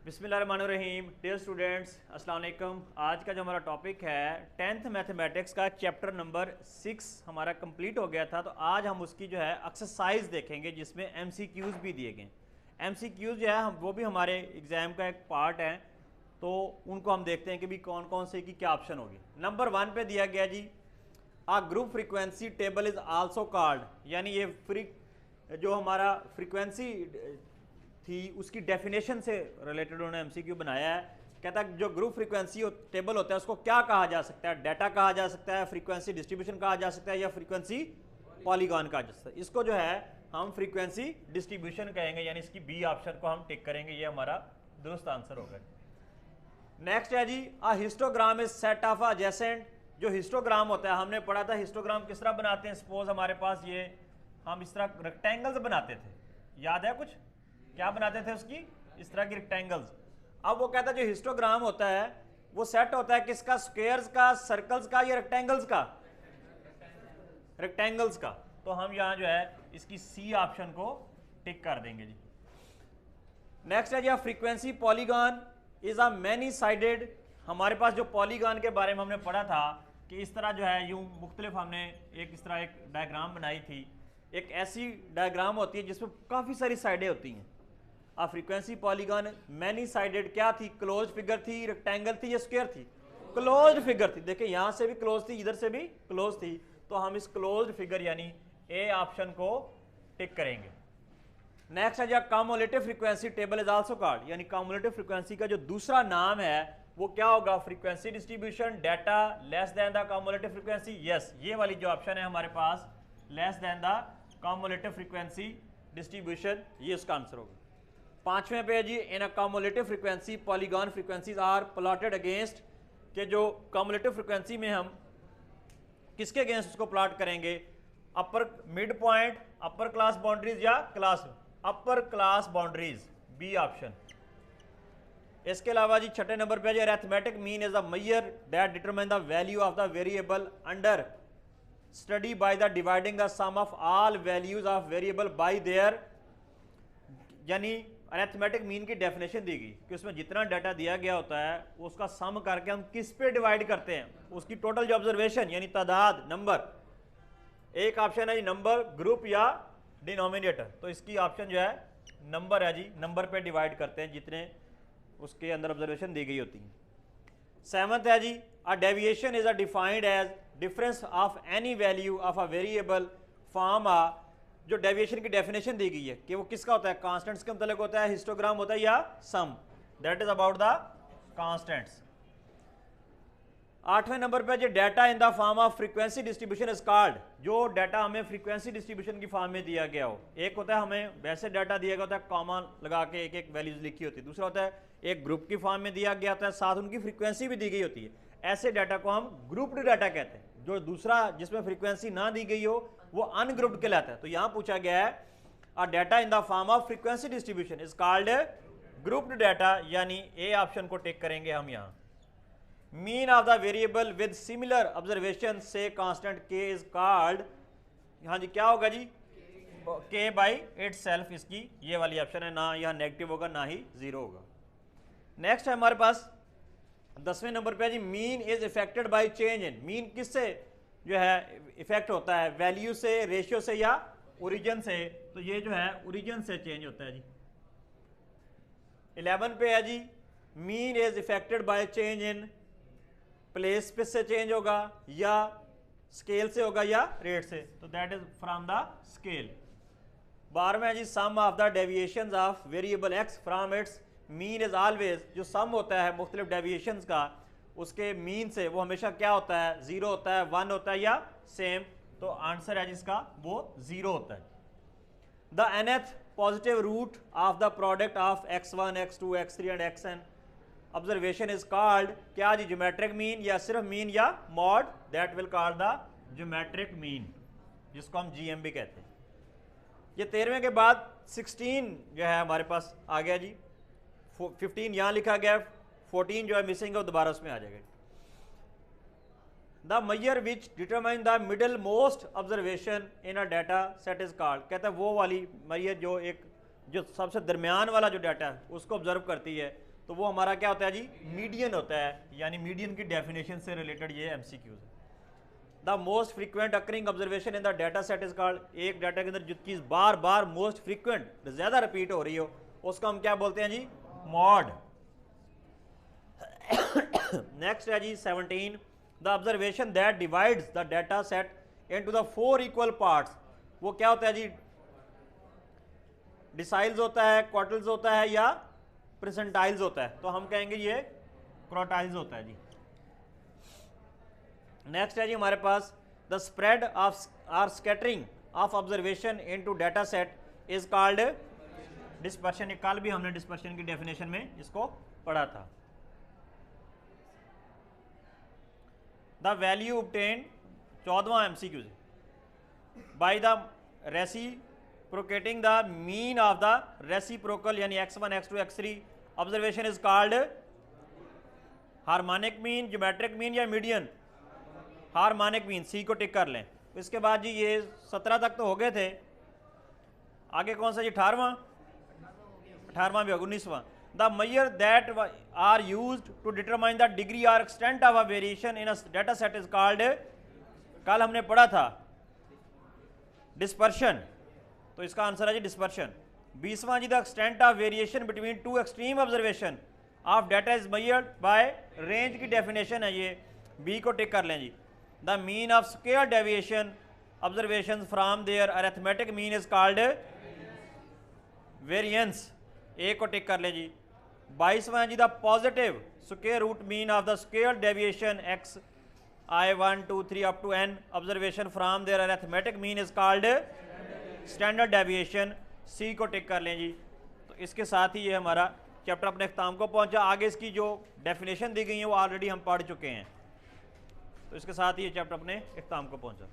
बिस्मिल्लाहिर्रहमानिर्रहीम। Dear students, अस्सलाम वालेकुम। आज का जो हमारा टॉपिक है 10th मैथमेटिक्स का चैप्टर नंबर 6 हमारा कंप्लीट हो गया था। तो आज हम उसकी जो है एक्सरसाइज देखेंगे जिसमें MCQs भी दिए गए। MCQs जो है वो भी हमारे एग्ज़ाम का एक पार्ट है, तो उनको हम देखते हैं कि भी कौन कौन से की क्या ऑप्शन होगी। नंबर 1 पे दिया गया जी, a group frequency table is also called, यानी ये जो हमारा फ्रीक्वेंसी थी उसकी डेफिनेशन से रिलेटेड उन्होंने MCQ बनाया है। कहता है जो ग्रुप फ्रीक्वेंसी टेबल होता है उसको क्या कहा जा सकता है, डाटा कहा जा सकता है, फ्रीक्वेंसी डिस्ट्रीब्यूशन कहा जा सकता है, या फ्रीक्वेंसी पॉलीगॉन कहा जा सकता है। इसको जो है हम फ्रीक्वेंसी डिस्ट्रीब्यूशन कहेंगे, यानी इसकी बी ऑप्शन को हम टिक करेंगे, ये हमारा दुरुस्त आंसर होगा। नेक्स्ट है जी, a histogram is set of adjacent. जो हिस्टोग्राम होता है हमने पढ़ा था हिस्टोग्राम किस तरह बनाते हैं। सपोज हमारे पास ये हम इस तरह रेक्टेंगल्स बनाते थे, याद है कुछ क्या बनाते थे उसकी, इस तरह की रेक्टेंगल्स। अब वो कहता है जो हिस्टोग्राम होता है वो सेट होता है किसका, स्क्वायर्स का, सर्कल्स का, या रेक्टेंगल्स का, रेक्टेंगल्स का। तो हम यहां जो है इसकी सी ऑप्शन को टिक कर देंगे जी। नेक्स्ट है जी, frequency polygon is a many sided. हमारे पास जो पॉलीगॉन के बारे में हमने पढ़ा था कि इस तरह जो है यूं मुख्तलिफ हमने इस तरह एक डायग्राम बनाई थी। एक ऐसी डायग्राम होती है जिसमें काफ़ी सारी साइडें होती हैं। अब फ्रीक्वेंसी पॉलीगॉन मैनी साइडेड क्या थी, क्लोज फिगर थी, रेक्टेंगल थी, या स्क्वायर थी, क्लोज फिगर थी। देखिए यहां से भी क्लोज थी, इधर से भी क्लोज थी, तो हम इस क्लोज फिगर यानी ए ऑप्शन को टिक करेंगे। नेक्स्ट है जब cumulative frequency table is also called, यानी कम्युलेटिव फ्रीक्वेंसी का जो दूसरा नाम है वो क्या होगा, frequency distribution data less than the cumulative frequency. Yes, ये वाली जो ऑप्शन है हमारे पास less than the cumulative frequency distribution, ये उसका आंसर होगा। पांचवें पे जी, in a cumulative frequency polygon frequencies are plotted against, के जो कम्युलेटिव फ्रीक्वेंसी में हम किसके अगेंस्ट उसको प्लॉट करेंगे, upper mid point, upper class boundaries, या class upper class boundaries, B option. इसके अलावा जी छठे नंबर पे जी, arithmetic mean is a measure that determine the value of the variable under study by the dividing the sum of all values of variable by their. यानी arithmetic mean की definition दी गई कि उसमें जितना डाटा दिया गया होता है उसका सम करके हम किस पे डिवाइड करते हैं, उसकी टोटल जो ऑब्जर्वेशन यानी तादाद, नंबर। एक ऑप्शन है जी नंबर, ग्रुप, या डिनोमिनेटर। तो इसकी ऑप्शन जो है नंबर है जी, नंबर पे डिवाइड करते हैं जितने उसके अंदर ऑब्जर्वेशन दी गई होती है। सेवंथ है जी, a deviation is a defined as difference of any value of a variable from a. जो डेविएशन की डेफिनेशन दी गई है कि वो किसका होता है, कांस्टेंट्स के मतलब होता है, हिस्टोग्राम होता है, या sum, that is about the constants. आठवें नंबर पे जो data in the form of frequency distribution is called, जो डाटा हमें फ्रीक्वेंसी डिस्ट्रीब्यूशन की फॉर्म में दिया गया हो। एक होता है हमें वैसे डाटा दिया गया होता है, कॉमा लगा के एक एक वैल्यूज लिखी होती है। दूसरा होता है एक ग्रुप की फॉर्म में दिया गया होता है, साथ उनकी फ्रीक्वेंसी भी दी गई होती है। ऐसे डाटा को हम ग्रुप्ड डाटा कहते हैं। जो दूसरा जिसमें फ्रीक्वेंसी ना दी गई हो वो अनग्रुप्ड कहलाता है। तो यहां पूछा गया है अ data in the form of frequency distribution is called grouped data, यानी ए ऑप्शन को टिक करेंगे हम। यहां mean of the variable with similar observation से कांस्टेंट के इज कॉल्ड, हाँ जी क्या होगा जी, के बाई इटसेल्फ। इसकी ये वाली ऑप्शन है, ना यहां नेगेटिव होगा ना ही जीरो होगा। नेक्स्ट है हमारे पास 10वें नंबर पे जी, mean is affected by change in. Mean किससे जो है इफेक्ट होता है, वैल्यू से, रेशियो से, या ओरिजिन से। तो ये जो है ओरिजिन से चेंज होता है जी। 11 पे है जी, mean is affected by change in place पे से चेंज होगा, या स्केल से होगा, या रेट से। तो that is from the scale. 12वें है जी, sum of the deviations of variable X from its mean is always. जो सम होता है मुख्तलिफ डेविएशंस का उसके मीन से, वो हमेशा क्या होता है, जीरो होता है, 1 होता है, या सेम। तो आंसर है जिसका वो जीरो होता है। The nth positive root of the product of x1, x2, x3 and xn observation is called क्या जी, ज्योमेट्रिक मीन, या सिर्फ मीन, या mode, that will call the geometric mean, जिसको हम GM भी कहते हैं। ये 13वें के बाद 16 जो है हमारे पास आ गया जी। 15 यहाँ लिखा गया, 14 जो है मिसिंग है, वो दोबारा उसमें आ जाएगा। The major which determine the middle most observation in a data set is called, कहता है वो वाली मेजर जो सबसे दरमियान वाला जो डाटा है उसको ऑब्जर्व करती है, तो वो हमारा क्या होता है जी, मीडियन होता है, यानी मीडियन की डेफिनेशन से रिलेटेड ये एमसीक्यूज है। The most frequent occurring observation in the data set is called, एक डाटा के अंदर जो चीज़ बार बार मोस्ट फ्रीक्वेंट ज़्यादा रिपीट हो रही हो उसको हम क्या बोलते हैं जी, मॉड। नेक्स्ट है जी 17, the observation that divides the data set into the 4 equal parts, वो क्या होता है जी, डिसाइल्स होता है, क्वार्टल्स होता है या परसेंटाइल्स होता है, तो हम कहेंगे ये क्वार्टाइल्स होता है जी। नेक्स्ट है जी हमारे पास the spread of or scattering of observation into data set is called dispersion. कल भी हमने डिस्पर्शन की डेफिनेशन में इसको पढ़ा था। द वैल्यू ऑब्टेन्ड, 14वां MCQ, by the reciprocating the mean of the reciprocal यानी x1 x2 x3 observation is called harmonic mean, geometric mean या मीडियन, हार्मोनिक मीन, सी को टिक कर लें। इसके बाद जी ये 17 तक तो हो गए थे, आगे कौन सा जी 18वां भी होगा, 19वां। The measure that are used to determine the degree और extent of a variation in a data set is called, कल हमने पढ़ा था डिस्पर्शन, तो इसका आंसर है जी डिस्पर्शन। 20वां जी the extent of variation between two extreme observation of data is measured by range की डेफिनेशन है ये, बी को टिक कर लें जी। The mean of square deviation observation from their arithmetic mean is called variance, A को tick कर लें जी। 22वां जी the positive square root mean of the square deviation x I1 2 3 up to n observation from their arithmetic mean is called standard deviation, C को tick कर लें जी। तो इसके साथ ही ये हमारा चैप्टर अपने अख्ताम को पहुंचा। आगे इसकी जो डेफिनेशन दी गई है वो ऑलरेडी हम पढ़ चुके हैं, तो इसके साथ ही ये चैप्टर अपने अख्ताम को पहुंचा।